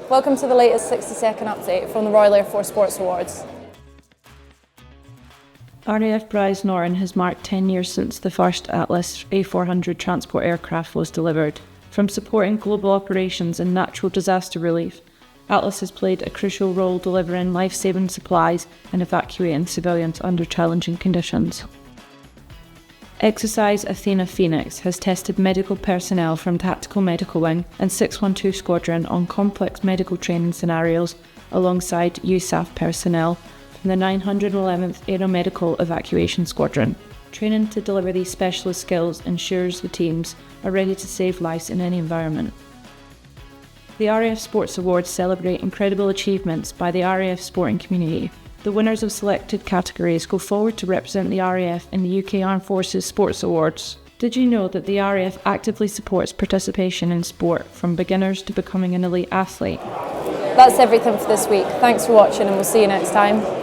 Welcome to the latest 60-second update from the Royal Air Force Sports Awards. RAF Brize Norton has marked 10 years since the first Atlas A400 transport aircraft was delivered. From supporting global operations and natural disaster relief, Atlas has played a crucial role delivering life-saving supplies and evacuating civilians under challenging conditions. Exercise Athena Phoenix has tested medical personnel from Tactical Medical Wing and 612 Squadron on complex medical training scenarios alongside USAF personnel from the 911th Aeromedical Evacuation Squadron. Training to deliver these specialist skills ensures the teams are ready to save lives in any environment. The RAF Sports Awards celebrate incredible achievements by the RAF sporting community. The winners of selected categories go forward to represent the RAF in the UK Armed Forces Sports Awards. Did you know that the RAF actively supports participation in sport from beginners to becoming an elite athlete? That's everything for this week. Thanks for watching and we'll see you next time.